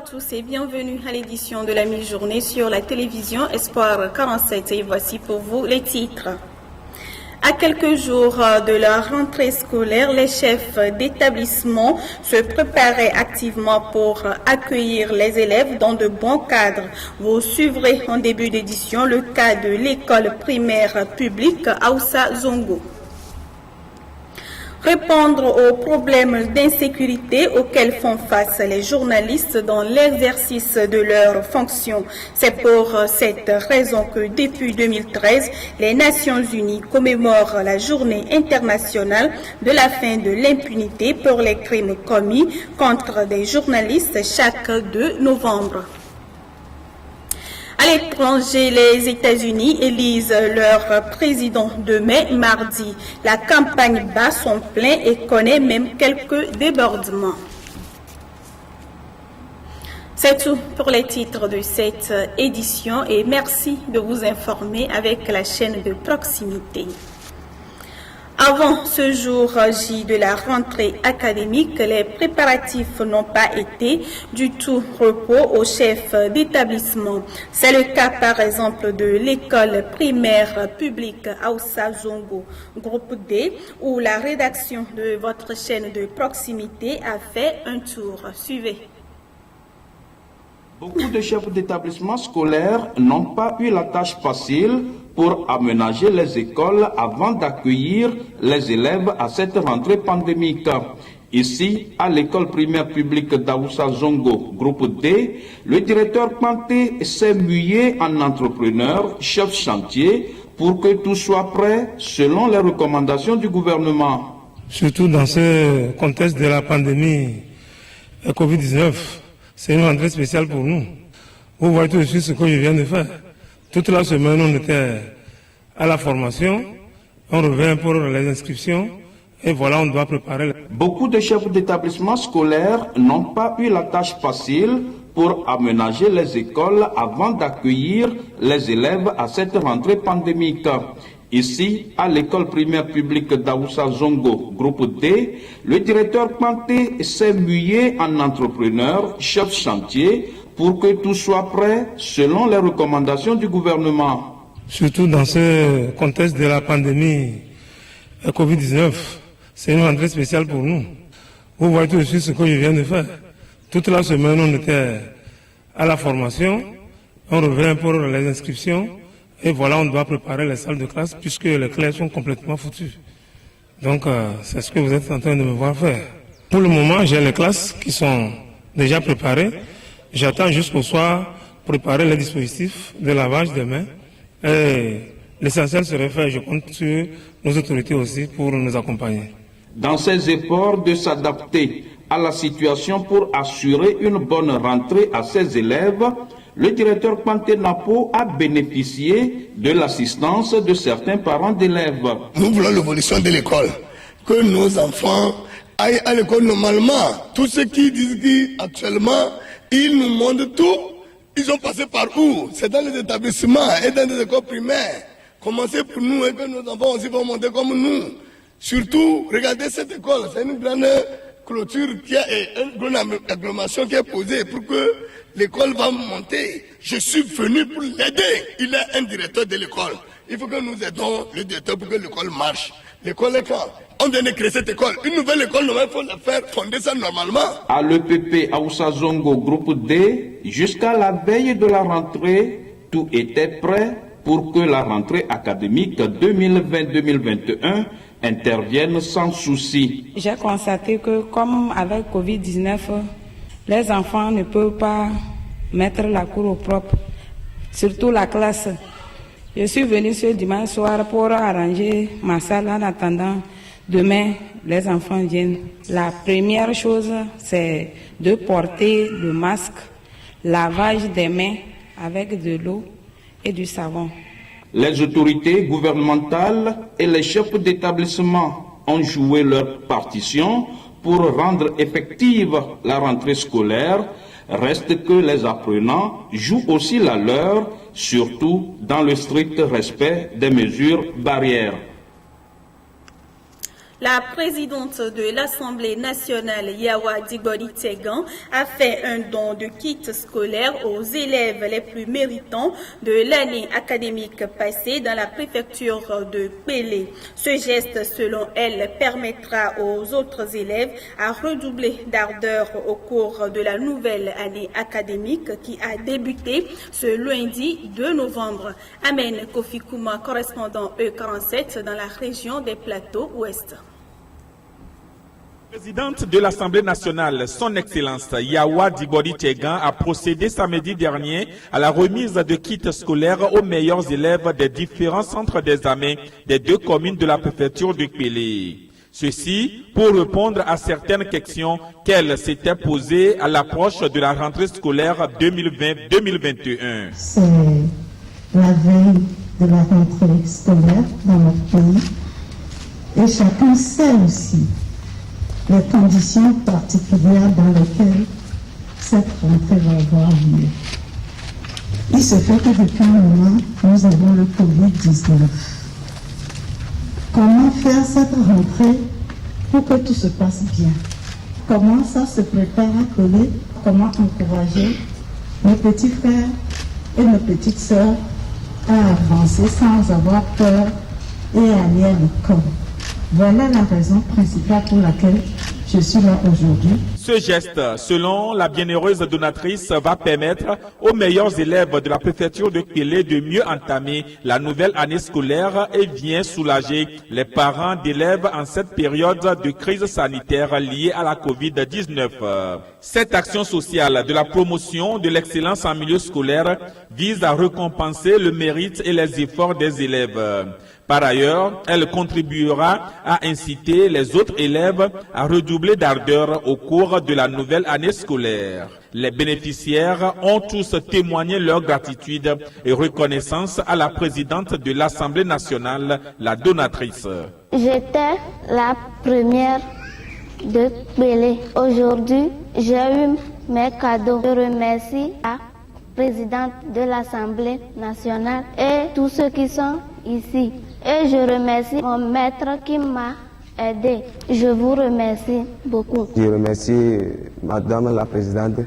à tous et bienvenue à l'édition de la mi-journée sur la télévision Espoir 47 et voici pour vous les titres. À quelques jours de la rentrée scolaire, les chefs d'établissement se préparaient activement pour accueillir les élèves dans de bons cadres. Vous suivrez en début d'édition le cas de l'école primaire publique Aoussa Zongo. Répondre aux problèmes d'insécurité auxquels font face les journalistes dans l'exercice de leurs fonctions. C'est pour cette raison que depuis 2013, les Nations Unies commémorent la journée internationale de la fin de l'impunité pour les crimes commis contre des journalistes chaque 2 novembre. À l'étranger, les États-Unis élisent leur président demain, mardi. La campagne bat son plein et connaît même quelques débordements. C'est tout pour les titres de cette édition et merci de vous informer avec la chaîne de proximité. Avant ce jour J de la rentrée académique, les préparatifs n'ont pas été du tout repos aux chefs d'établissement. C'est le cas par exemple de l'école primaire publique Aoussa Zongo, groupe D, où la rédaction de votre chaîne de proximité a fait un tour. Suivez. Beaucoup de chefs d'établissement scolaires n'ont pas eu la tâche facile pour aménager les écoles avant d'accueillir les élèves à cette rentrée pandémique. Ici, à l'école primaire publique d'Aoussa Zongo, groupe D, le directeur Panté s'est mué en entrepreneur, chef chantier, pour que tout soit prêt selon les recommandations du gouvernement. Surtout dans ce contexte de la pandémie Covid-19, c'est une rentrée spéciale pour nous. Vous voyez tout de suite ce que je viens de faire. Toute la semaine, on était à la formation, on revient pour les inscriptions, et voilà, on doit préparer. Beaucoup de chefs d'établissement scolaires n'ont pas eu la tâche facile pour aménager les écoles avant d'accueillir les élèves à cette rentrée pandémique. Ici, à l'école primaire publique d'Aoussa Zongo, groupe D, le directeur Panté s'est mué en entrepreneur, chef chantier, pour que tout soit prêt selon les recommandations du gouvernement. Surtout dans ce contexte de la pandémie Covid-19, c'est une rentrée spéciale pour nous. Vous voyez tout de suite ce que je viens de faire. Toute la semaine, on était à la formation, on revient pour les inscriptions, et voilà, on doit préparer les salles de classe puisque les classes sont complètement foutues. Donc, c'est ce que vous êtes en train de me voir faire. Pour le moment, j'ai les classes qui sont déjà préparées. J'attends jusqu'au soir préparer les dispositifs de lavage des mains. Et l'essentiel serait fait, je compte sur nos autorités aussi pour nous accompagner. Dans ces efforts de s'adapter à la situation pour assurer une bonne rentrée à ses élèves, le directeur Panté Napo a bénéficié de l'assistance de certains parents d'élèves. Nous voulons l'évolution de l'école, que nos enfants aillent à l'école normalement. Tous ceux qui disent qu'actuellement, ils nous montrent tout, ils ont passé par où? C'est dans les établissements et dans les écoles primaires. Commencez pour nous et que nos enfants aussi vont monter comme nous. Surtout, regardez cette école, c'est une grande clôture qui a une grande agglomération qui est posée pour que l'école va monter. Je suis venu pour l'aider. Il est un directeur de l'école. Il faut que nous aidons le directeur pour que l'école marche. L'école est quand on vient de créer cette école. Une nouvelle école, il faut la faire fonder ça normalement. À l'EPP Aoussa Zongo, groupe D, jusqu'à la veille de la rentrée, tout était prêt pour que la rentrée académique 2020-2021 intervienne sans souci. J'ai constaté que comme avec Covid-19, les enfants ne peuvent pas mettre la cour au propre, surtout la classe. Je suis venu ce dimanche soir pour arranger ma salle en attendant demain les enfants viennent. La première chose, c'est de porter le masque, lavage des mains avec de l'eau et du savon. Les autorités gouvernementales et les chefs d'établissement ont joué leur partition pour rendre effective la rentrée scolaire. Reste que les apprenants jouent aussi la leur, surtout dans le strict respect des mesures barrières. La présidente de l'Assemblée nationale, Yawa Dibori Tsegan, a fait un don de kits scolaires aux élèves les plus méritants de l'année académique passée dans la préfecture de Pélé. Ce geste, selon elle, permettra aux autres élèves à redoubler d'ardeur au cours de la nouvelle année académique qui a débuté ce lundi 2 novembre. Amen Kofi Kouma, correspondant E47 dans la région des Plateaux Ouest. La présidente de l'Assemblée nationale, son Excellence Yawa Dibori Tsegan, a procédé samedi dernier à la remise de kits scolaires aux meilleurs élèves des différents centres d'examen des 2 communes de la préfecture de Pélé. Ceci pour répondre à certaines questions qu'elle s'était posées à l'approche de la rentrée scolaire 2020-2021. C'est la veille de la rentrée scolaire dans notre pays et chacun sait aussi les conditions particulières dans lesquelles cette rentrée va avoir lieu. Il se fait que depuis un moment, nous avons le Covid-19. Comment faire cette rentrée pour que tout se passe bien? Comment ça se prépare à coller? Comment encourager nos petits frères et nos petites sœurs à avancer sans avoir peur et aller à l'école? Voilà la raison principale pour laquelle je suis là aujourd'hui. Ce geste, selon la bienheureuse donatrice, va permettre aux meilleurs élèves de la préfecture de Pélé de mieux entamer la nouvelle année scolaire et vient soulager les parents d'élèves en cette période de crise sanitaire liée à la Covid-19. Cette action sociale de la promotion de l'excellence en milieu scolaire vise à récompenser le mérite et les efforts des élèves. Par ailleurs, elle contribuera à inciter les autres élèves à redoubler d'ardeur au cours de la nouvelle année scolaire. Les bénéficiaires ont tous témoigné leur gratitude et reconnaissance à la présidente de l'Assemblée nationale, la donatrice. J'étais la première de Pélé. Aujourd'hui, j'ai eu mes cadeaux. Je remercie la présidente de l'Assemblée nationale et tous ceux qui sont ici. Et je remercie mon maître qui m'a aidé. Je vous remercie beaucoup. Je remercie Madame la Présidente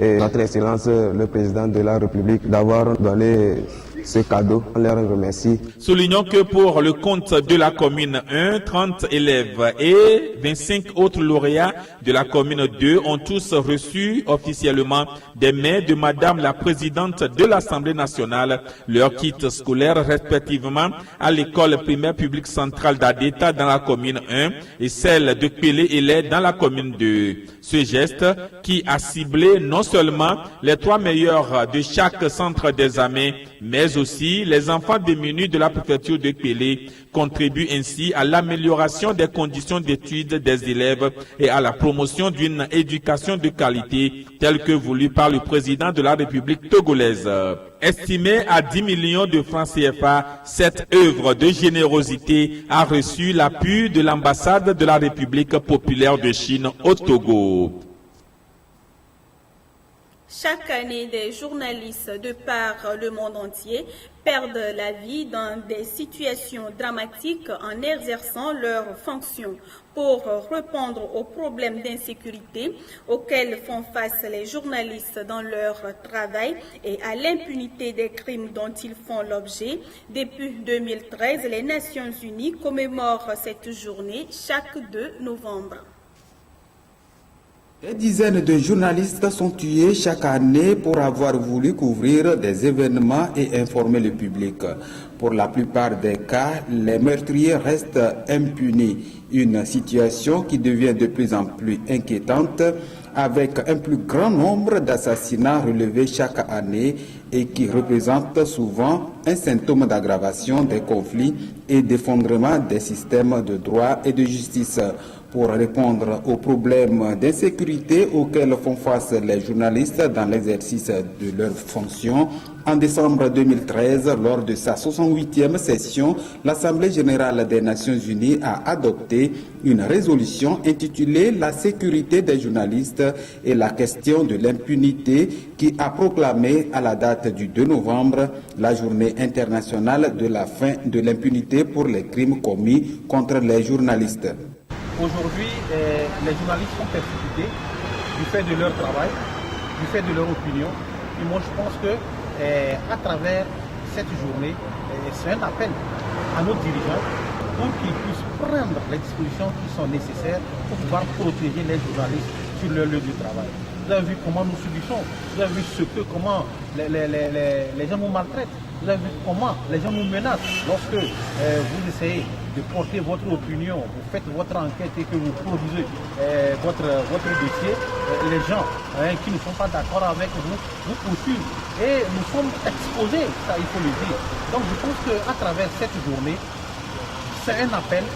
et Notre Excellence le Président de la République d'avoir donné ce cadeau. On les remercie. Soulignons que pour le compte de la commune 1, 30 élèves et 25 autres lauréats de la commune 2 ont tous reçu officiellement des mains de Madame la Présidente de l'Assemblée nationale leurs kits scolaires respectivement à l'école primaire publique centrale d'Adeta dans la commune 1 et celle de Pélé-Élé dans la commune 2. Ce geste qui a ciblé non seulement les 3 meilleurs de chaque centre d'examen, mais aussi les enfants démunis de la préfecture de Pélé, contribue ainsi à l'amélioration des conditions d'études des élèves et à la promotion d'une éducation de qualité telle que voulue par le président de la République togolaise. Estimée à 10 millions de francs CFA, cette œuvre de générosité a reçu l'appui de l'ambassade de la République populaire de Chine au Togo. Chaque année, des journalistes de par le monde entier perdent la vie dans des situations dramatiques en exerçant leurs fonctions. Pour répondre aux problèmes d'insécurité auxquels font face les journalistes dans leur travail et à l'impunité des crimes dont ils font l'objet, depuis 2013, les Nations Unies commémorent cette journée chaque 2 novembre. Des dizaines de journalistes sont tués chaque année pour avoir voulu couvrir des événements et informer le public. Pour la plupart des cas, les meurtriers restent impunis. Une situation qui devient de plus en plus inquiétante avec un plus grand nombre d'assassinats relevés chaque année et qui représente souvent un symptôme d'aggravation des conflits et d'effondrement des systèmes de droit et de justice. Pour répondre aux problèmes d'insécurité auxquels font face les journalistes dans l'exercice de leurs fonctions, en décembre 2013, lors de sa 68e session, l'Assemblée générale des Nations unies a adopté une résolution intitulée « La sécurité des journalistes et la question de l'impunité » qui a proclamé à la date du 2 novembre la journée internationale de la fin de l'impunité pour les crimes commis contre les journalistes. Aujourd'hui, les journalistes sont persécutés du fait de leur travail, du fait de leur opinion. Et moi, je pense que à travers cette journée, c'est un appel à nos dirigeants pour qu'ils puissent prendre les dispositions qui sont nécessaires pour pouvoir protéger les journalistes sur leur lieu de travail. Vous avez vu comment nous subissons, vous avez vu comment les gens nous maltraitent, vous avez vu comment les gens nous menacent lorsque vous essayez de porter votre opinion, vous faites votre enquête et que vous produisez votre dossier, les gens qui ne sont pas d'accord avec vous, vous poursuivent. Et nous sommes exposés, ça il faut le dire. Donc je pense qu'à travers cette journée, c'est un appel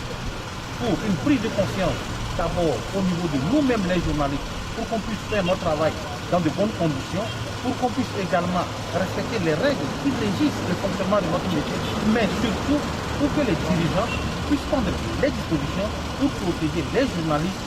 pour une prise de conscience, d'abord au niveau de nous-mêmes les journalistes, pour qu'on puisse faire notre travail dans de bonnes conditions, pour qu'on puisse également respecter les règles qui régissent le fonctionnement de notre métier, mais surtout pour que les dirigeants puissent prendre les dispositions pour protéger les journalistes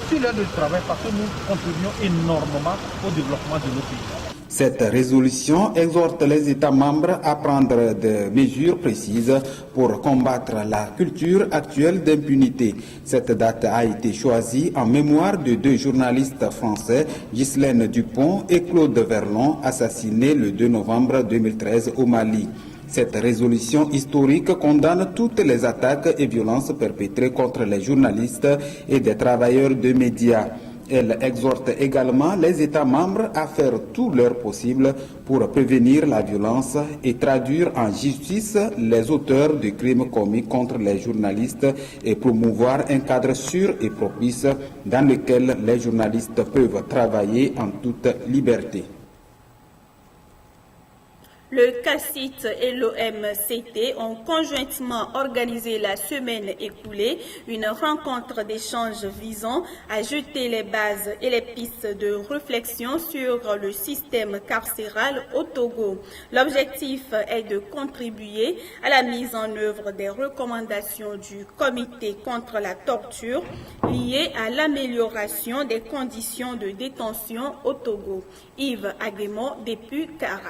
sur leur lieu de travail parce que nous contribuons énormément au développement de nos pays. Cette résolution exhorte les États membres à prendre des mesures précises pour combattre la culture actuelle d'impunité. Cette date a été choisie en mémoire de deux journalistes français, Ghislaine Dupont et Claude Verlon, assassinés le 2 novembre 2013 au Mali. Cette résolution historique condamne toutes les attaques et violences perpétrées contre les journalistes et des travailleurs de médias. Elle exhorte également les États membres à faire tout leur possible pour prévenir la violence et traduire en justice les auteurs de crimes commis contre les journalistes et promouvoir un cadre sûr et propice dans lequel les journalistes peuvent travailler en toute liberté. Le CACIT et l'OMCT ont conjointement organisé la semaine écoulée une rencontre d'échange visant à jeter les bases et les pistes de réflexion sur le système carcéral au Togo. L'objectif est de contribuer à la mise en œuvre des recommandations du Comité contre la torture liées à l'amélioration des conditions de détention au Togo. Yves Aguemo, depuis Kara.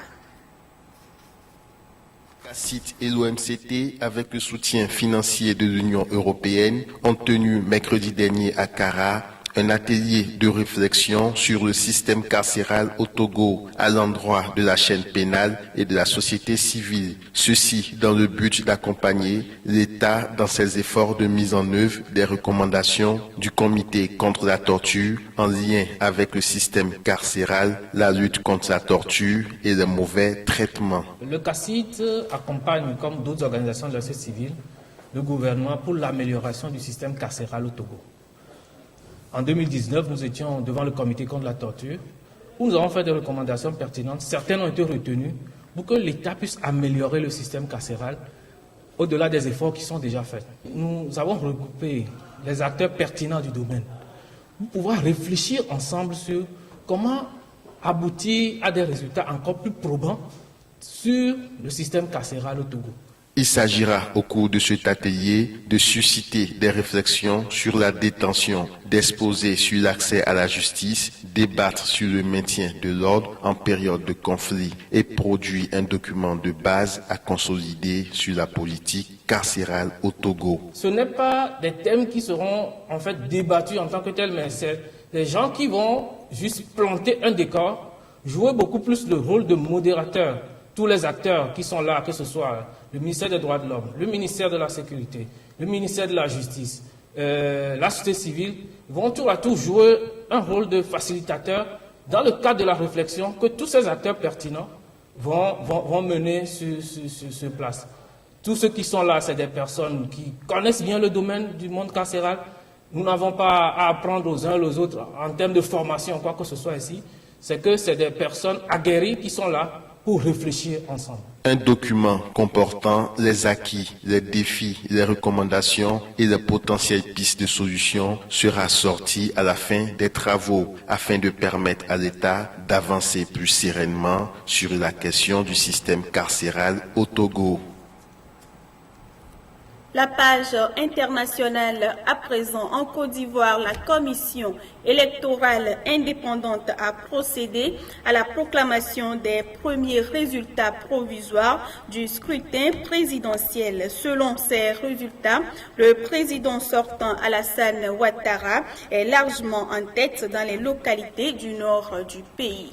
CACIT et l'OMCT, avec le soutien financier de l'Union européenne, ont tenu mercredi dernier à Kara un atelier de réflexion sur le système carcéral au Togo à l'endroit de la chaîne pénale et de la société civile. Ceci dans le but d'accompagner l'État dans ses efforts de mise en œuvre des recommandations du Comité contre la torture en lien avec le système carcéral, la lutte contre la torture et les mauvais traitements. Le CACIT accompagne, comme d'autres organisations de la société civile, le gouvernement pour l'amélioration du système carcéral au Togo. En 2019, nous étions devant le comité contre la torture, où nous avons fait des recommandations pertinentes. Certaines ont été retenues pour que l'État puisse améliorer le système carcéral au-delà des efforts qui sont déjà faits. Nous avons regroupé les acteurs pertinents du domaine pour pouvoir réfléchir ensemble sur comment aboutir à des résultats encore plus probants sur le système carcéral au Togo. Il s'agira au cours de cet atelier de susciter des réflexions sur la détention, d'exposer sur l'accès à la justice, débattre sur le maintien de l'ordre en période de conflit et produire un document de base à consolider sur la politique carcérale au Togo. Ce n'est pas des thèmes qui seront en fait débattus en tant que tels, mais c'est des gens qui vont juste planter un décor, jouer beaucoup plus le rôle de modérateur. Tous les acteurs qui sont là, que ce soit le ministère des Droits de l'Homme, le ministère de la Sécurité, le ministère de la Justice, la société civile, vont tour à tour jouer un rôle de facilitateur dans le cadre de la réflexion que tous ces acteurs pertinents vont mener sur place. Tous ceux qui sont là, c'est des personnes qui connaissent bien le domaine du monde carcéral. Nous n'avons pas à apprendre aux uns et aux autres en termes de formation, quoi que ce soit ici. C'est que c'est des personnes aguerries qui sont là pour réfléchir ensemble. Un document comportant les acquis, les défis, les recommandations et les potentielles pistes de solutions sera sorti à la fin des travaux afin de permettre à l'État d'avancer plus sereinement sur la question du système carcéral au Togo. La page internationale à présent en Côte d'Ivoire, la commission électorale indépendante a procédé à la proclamation des premiers résultats provisoires du scrutin présidentiel. Selon ces résultats, le président sortant Alassane Ouattara est largement en tête dans les localités du nord du pays.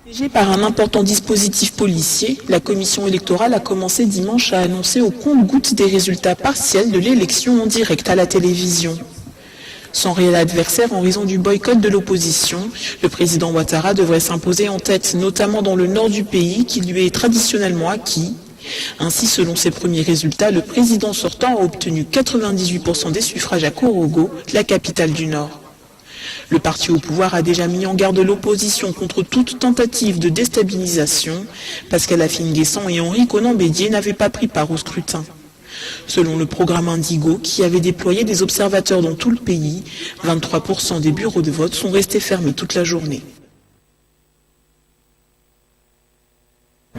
Protégée par un important dispositif policier, la commission électorale a commencé dimanche à annoncer au compte-gouttes des résultats partiels de l'élection en direct à la télévision. Sans réel adversaire en raison du boycott de l'opposition, le président Ouattara devrait s'imposer en tête, notamment dans le nord du pays qui lui est traditionnellement acquis. Ainsi, selon ses premiers résultats, le président sortant a obtenu 98% des suffrages à Korogo, la capitale du Nord. Le parti au pouvoir a déjà mis en garde l'opposition contre toute tentative de déstabilisation. Pascal Afine-Guessan et Henri Konan-Bédié n'avaient pas pris part au scrutin. Selon le programme Indigo, qui avait déployé des observateurs dans tout le pays, 23% des bureaux de vote sont restés fermés toute la journée.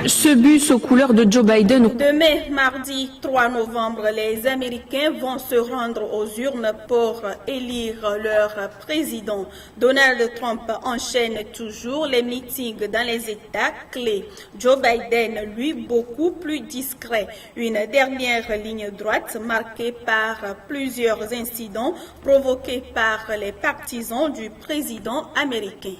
Ce bus aux couleurs de Joe Biden. Demain, mardi 3 novembre, les Américains vont se rendre aux urnes pour élire leur président. Donald Trump enchaîne toujours les meetings dans les États clés. Joe Biden, lui, beaucoup plus discret. Une dernière ligne droite marquée par plusieurs incidents provoqués par les partisans du président américain.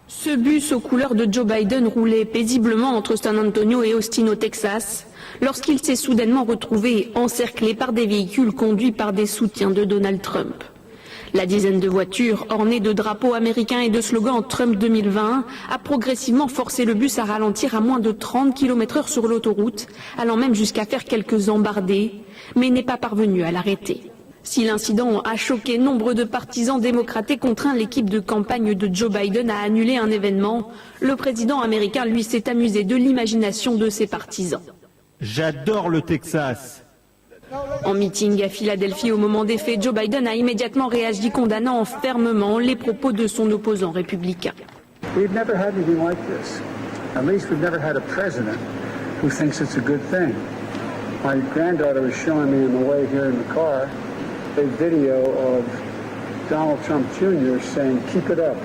Ce bus aux couleurs de Joe Biden roulait paisiblement entre San Antonio et Austin au Texas lorsqu'il s'est soudainement retrouvé encerclé par des véhicules conduits par des soutiens de Donald Trump. La dizaine de voitures ornées de drapeaux américains et de slogans Trump 2020 a progressivement forcé le bus à ralentir à moins de 30 km/h sur l'autoroute, allant même jusqu'à faire quelques embardées, mais n'est pas parvenu à l'arrêter. Si l'incident a choqué nombre de partisans démocrates et contraint l'équipe de campagne de Joe Biden à annuler un événement, le président américain, lui, s'est amusé de l'imagination de ses partisans. J'adore le Texas. En meeting à Philadelphie au moment des faits, Joe Biden a immédiatement réagi condamnant fermement les propos de son opposant républicain. We've never had anything like this. At least we've never had a president who thinks it's a good thing. My granddaughter was showing me on the way here in the car a video of Donald Trump Jr. saying, "Keep it up."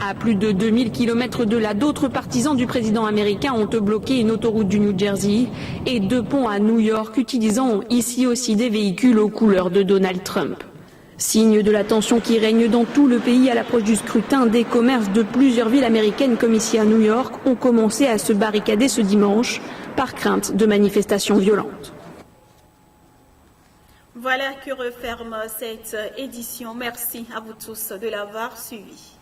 À plus de 2000 km de là, d'autres partisans du président américain ont bloqué une autoroute du New Jersey et 2 ponts à New York, utilisant ici aussi des véhicules aux couleurs de Donald Trump. Signe de la tension qui règne dans tout le pays à l'approche du scrutin, des commerces de plusieurs villes américaines comme ici à New York ont commencé à se barricader ce dimanche par crainte de manifestations violentes. Voilà qui referme cette édition. Merci à vous tous de l'avoir suivi.